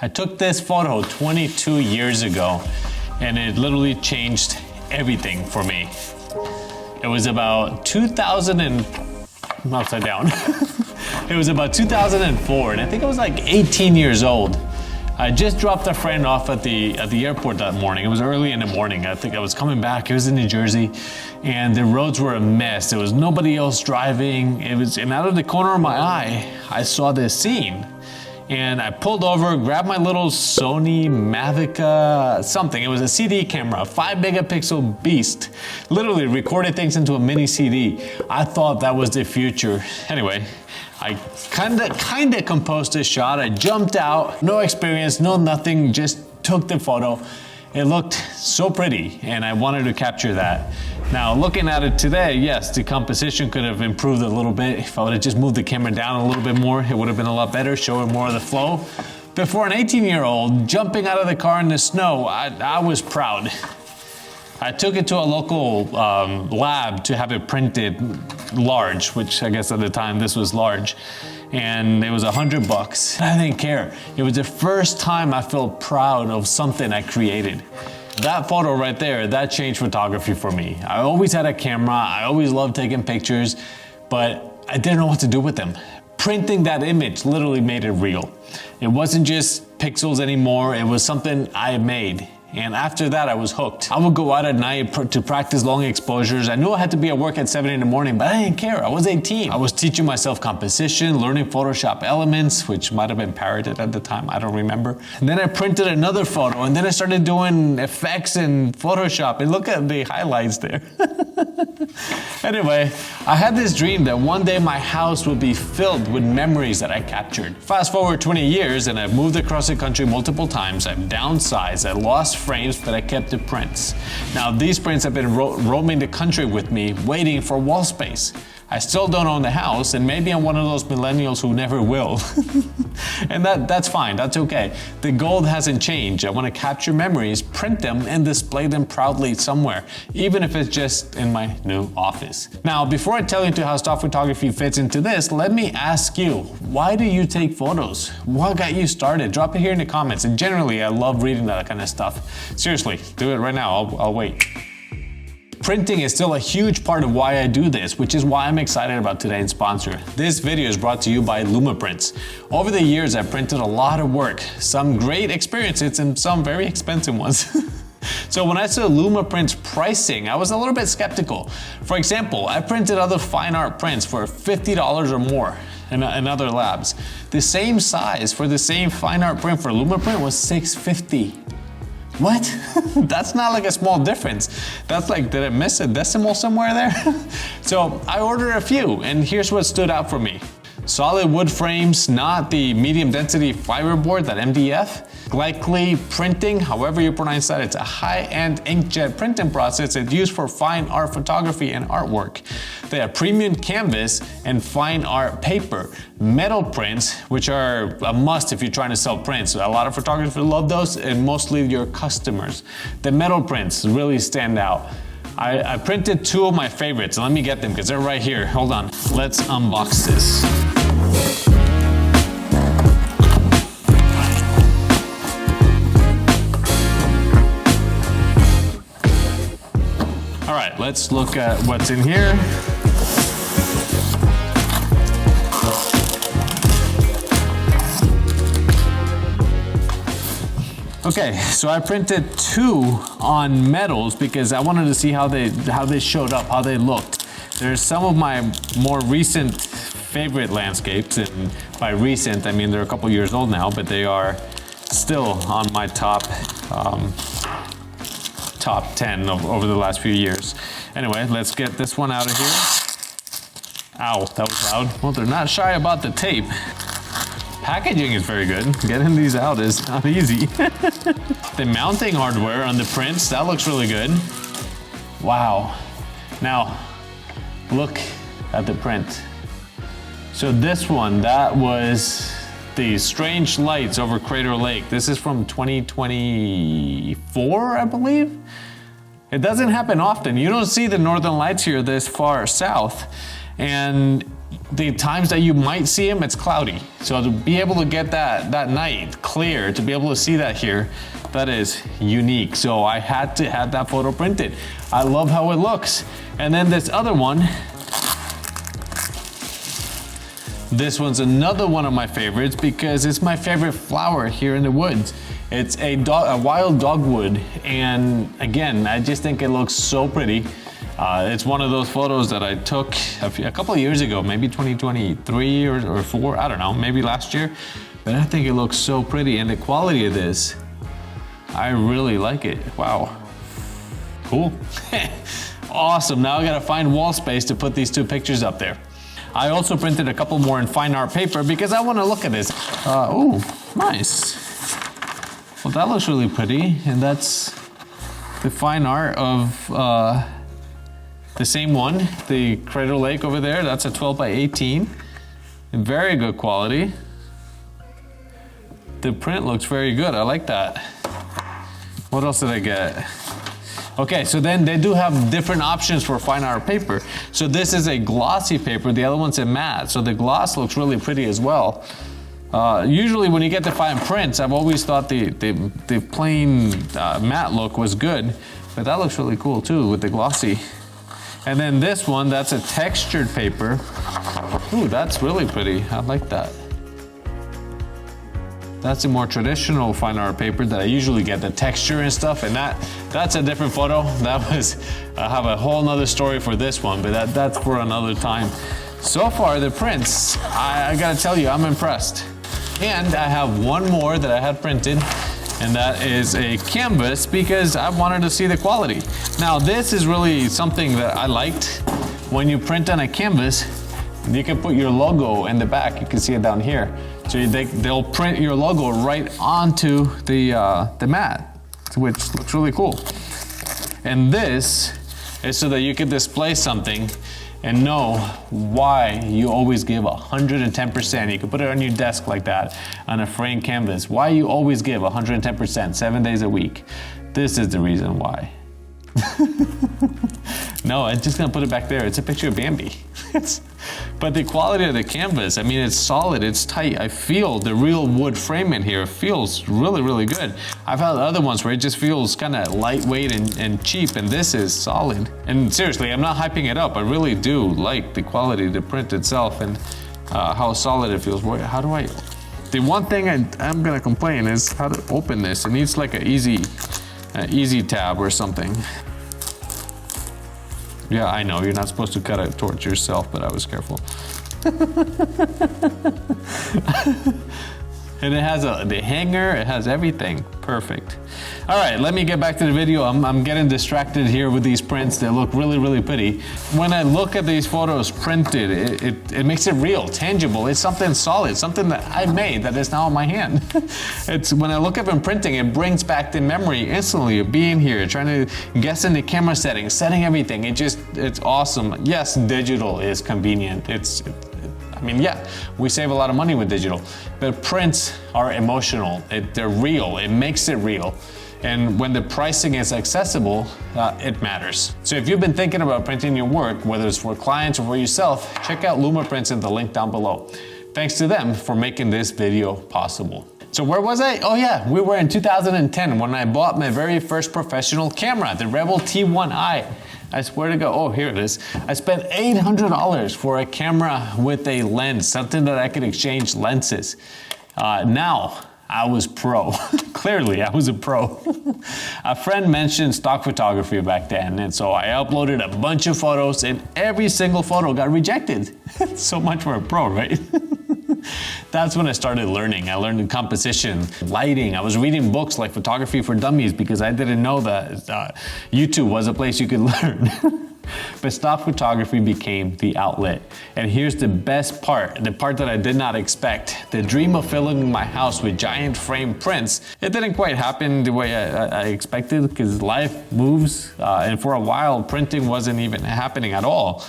I took this photo 22 years ago, and it literally changed everything for me. It was about 2000 and, I'm upside down. It was about 2004, and I think I was like 18 years old. I just dropped a friend off at the airport that morning. It was early in the morning. I think I was coming back. It was in New Jersey, and the roads were a mess. There was nobody else driving. And out of the corner of my eye, I saw this scene. And I pulled over, grabbed my little Sony Mavic something. It was a CD camera, a 5 megapixel beast. Literally recorded things into a mini CD. I thought that was the future. Anyway, I kinda composed this shot. I jumped out, no experience, no nothing, just took the photo. It looked so pretty, and I wanted to capture that. Now, looking at it today, yes, the composition could have improved a little bit. If I would have just moved the camera down a little bit more, it would have been a lot better, showing more of the flow. But for an 18-year-old jumping out of the car in the snow, I was proud. I took it to a local lab to have it printed large, which I guess at the time this was large. And it was $100. I didn't care. It was the first time I felt proud of something I created. That photo right there, that changed photography for me. I always had a camera, I always loved taking pictures, but I didn't know what to do with them. Printing that image literally made it real. It wasn't just pixels anymore, it was something I made. And after that, I was hooked. I would go out at night to practice long exposures. I knew I had to be at work at 7 in the morning, but I didn't care. I was 18. I was teaching myself composition, learning Photoshop elements, which might have been pirated at the time, I don't remember. And then I printed another photo, and then I started doing effects in Photoshop, and look at the highlights there. Anyway, I had this dream that one day my house would be filled with memories that I captured. Fast forward 20 years, and I've moved across the country multiple times. I've downsized, I lost frames, but I kept the prints. Now these prints have been roaming the country with me, waiting for wall space. I still don't own the house, and maybe I'm one of those millennials who never will. And that's fine, that's okay. The goal hasn't changed. I want to capture memories, print them, and display them proudly somewhere, even if it's just in my new office. Now, before I tell you how stock photography fits into this, let me ask you, why do you take photos? What got you started? Drop it here in the comments, and generally, I love reading that kind of stuff. Seriously, do it right now, I'll wait. Printing is still a huge part of why I do this, which is why I'm excited about today's sponsor. This video is brought to you by Lumar prints. Over the years, I've printed a lot of work, some great experiences and some very expensive ones. So when I saw Lumar prints pricing, I was a little bit skeptical. For example, I printed other fine art prints for $50 or more in other labs. The same size for the same fine art print for Lumar print was $650. What? That's not like a small difference. That's like, did I miss a decimal somewhere there? So I ordered a few, and here's what stood out for me. Solid wood frames, not the medium density fiberboard, that MDF. Glycol printing, however you pronounce that, it's a high-end inkjet printing process that's used for fine art photography and artwork. They have premium canvas and fine art paper. Metal prints, which are a must if you're trying to sell prints. A lot of photographers love those, and mostly your customers. The metal prints really stand out. I printed two of my favorites. Let me get them because they're right here. Hold on. Let's unbox this. All right, let's look at what's in here. Okay, so I printed two on metals because I wanted to see how they showed up, how they looked. There's some of my more recent favorite landscapes, and by recent I mean they're a couple years old now, but they are still on my top 10 over the last few years. Anyway, let's get this one out of here. Ow, that was loud. Well, they're not shy about the tape. Packaging is very good. Getting these out is not easy. The mounting hardware on the prints, that looks really good. Wow. Now, look at the print. So this one, that was the Strange Lights over Crater Lake. This is from 2024, I believe. It doesn't happen often. You don't see the northern lights here this far south. And the times that you might see them, it's cloudy. So to be able to get that night clear, to be able to see that here, that is unique. So I had to have that photo printed. I love how it looks. And then this other one, this one's another one of my favorites because it's my favorite flower here in the woods. It's a wild dogwood, and again, I just think it looks so pretty. It's one of those photos that I took a couple of years ago, maybe 2023 or 4, I don't know, maybe last year. But I think it looks so pretty, and the quality of this, I really like it. Wow, cool. Awesome, now I gotta find wall space to put these 2 pictures up there. I also printed a couple more in fine art paper because I wanna look at this. Oh, nice. Well, that looks really pretty, and that's the fine art of the same one, the Crater Lake over there. That's a 12 by 18, in very good quality. The print looks very good, I like that. What else did I get? Okay, so then they do have different options for fine art paper. So this is a glossy paper, the other one's a matte. So the gloss looks really pretty as well. Usually when you get the fine prints, I've always thought the plain matte look was good, but that looks really cool too with the glossy. And then this one, that's a textured paper. Ooh, that's really pretty, I like that. That's a more traditional fine art paper that I usually get, the texture and stuff, and that's a different photo. That was, I have a whole nother story for this one, but that's for another time. So far, the prints, I gotta tell you, I'm impressed. And I have one more that I had printed, and that is a canvas because I wanted to see the quality. Now, this is really something that I liked. When you print on a canvas, you can put your logo in the back. You can see it down here. So they'll print your logo right onto the mat, which looks really cool. And this is so that you can display something and know why you always give 110%. You can put it on your desk like that, on a framed canvas. Why you always give 110%, 7 days a week. This is the reason why. No, I'm just gonna put it back there. It's a picture of Bambi. But the quality of the canvas, I mean, it's solid, it's tight. I feel the real wood frame in here feels really, really good. I've had other ones where it just feels kind of lightweight and cheap, and this is solid. And seriously, I'm not hyping it up. I really do like the quality of the print itself and how solid it feels. How do I? The one thing I'm gonna complain is how to open this. It needs like an easy tab or something. Yeah, I know, you're not supposed to cut it towards yourself, but I was careful. And it has the hanger, it has everything. Perfect. All right, let me get back to the video. I'm getting distracted here with these prints. They look really, really pretty. When I look at these photos printed, it makes it real, tangible. It's something solid, something that I made that is now in my hand. It's when I look at them printing, it brings back the memory instantly of being here, trying to guess in the camera settings, setting everything. It's awesome. Yes, digital is convenient. I mean, yeah, we save a lot of money with digital, but prints are emotional. They're real. It makes it real. And when the pricing is accessible, it matters. So if you've been thinking about printing your work, whether it's for clients or for yourself, check out Lumar Prints in the link down below. Thanks to them for making this video possible. So where was I? Oh yeah, we were in 2010 when I bought my very first professional camera, the Rebel T1i. I swear to God, oh, here it is. I spent $800 for a camera with a lens, something that I could exchange lenses. Now, I was pro. Clearly, I was a pro. A friend mentioned stock photography back then, and so I uploaded a bunch of photos, and every single photo got rejected. So much for a pro, right? That's when I started learning. I learned composition, lighting. I was reading books like Photography for Dummies because I didn't know that YouTube was a place you could learn. But stock photography became the outlet. And here's the best part, the part that I did not expect. The dream of filling my house with giant frame prints, it didn't quite happen the way I expected because life moves. And for a while, printing wasn't even happening at all.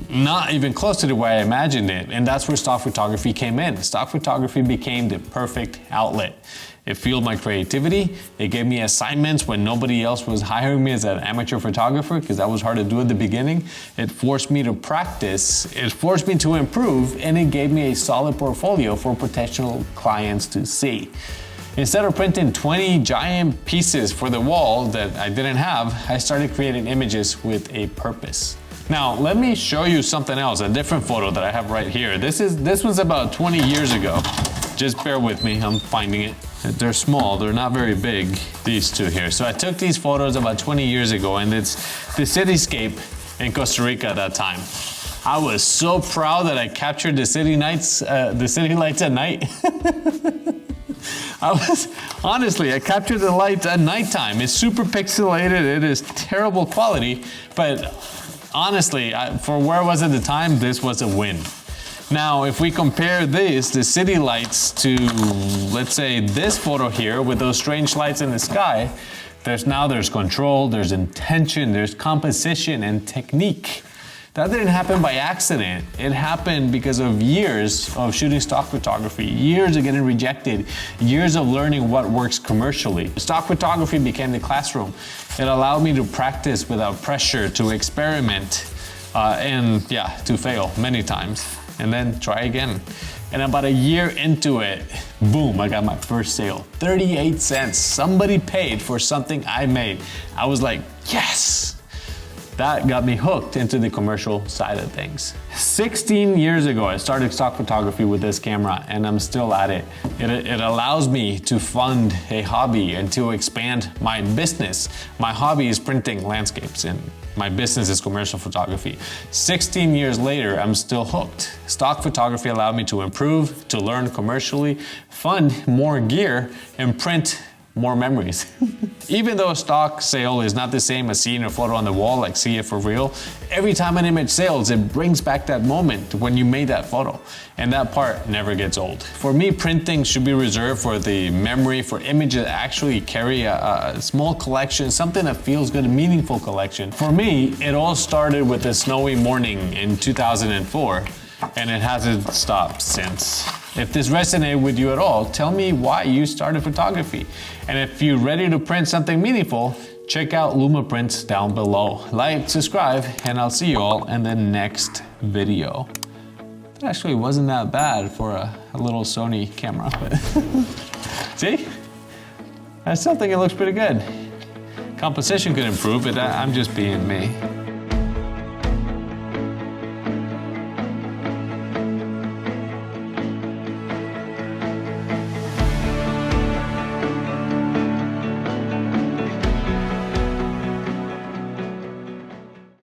Not even close to the way I imagined it. And that's where stock photography came in. Stock photography became the perfect outlet. It fueled my creativity. It gave me assignments when nobody else was hiring me as an amateur photographer, because that was hard to do at the beginning. It forced me to practice. It forced me to improve, and it gave me a solid portfolio for potential clients to see. Instead of printing 20 giant pieces for the wall that I didn't have, I started creating images with a purpose. Now, let me show you something else, a different photo that I have right here. This was about 20 years ago. Just bear with me, I'm finding it. They're small, they're not very big, these two here. So I took these photos about 20 years ago, and it's the cityscape in Costa Rica at that time. I was so proud that I captured the city lights at night. I captured the lights at nighttime. It's super pixelated, it is terrible quality, but honestly, for where I was at the time, this was a win. Now, if we compare the city lights to, let's say, this photo here with those strange lights in the sky, there's control, there's intention, there's composition and technique. That didn't happen by accident. It happened because of years of shooting stock photography, years of getting rejected, years of learning what works commercially. Stock photography became the classroom. It allowed me to practice without pressure, to experiment, and to fail many times, and then try again. And about a year into it, boom, I got my first sale. 38 cents. Somebody paid for something I made. I was like, yes! That got me hooked into the commercial side of things. 16 years ago, I started stock photography with this camera, and I'm still at it. It allows me to fund a hobby and to expand my business. My hobby is printing landscapes, and my business is commercial photography. 16 years later, I'm still hooked. Stock photography allowed me to improve, to learn commercially, fund more gear, and print more memories. Even though a stock sale is not the same as seeing a photo on the wall, like see it for real, every time an image sells, it brings back that moment when you made that photo. And that part never gets old. For me, printing should be reserved for the memory, for images that actually carry a small collection, something that feels good, a meaningful collection. For me, it all started with a snowy morning in 2004, and it hasn't stopped since. If this resonated with you at all, tell me why you started photography. And if you're ready to print something meaningful, check out Lumar prints down below. Like, subscribe, and I'll see you all in the next video. It actually wasn't that bad for a little Sony camera, but see? I still think it looks pretty good. Composition could improve, but I'm just being me.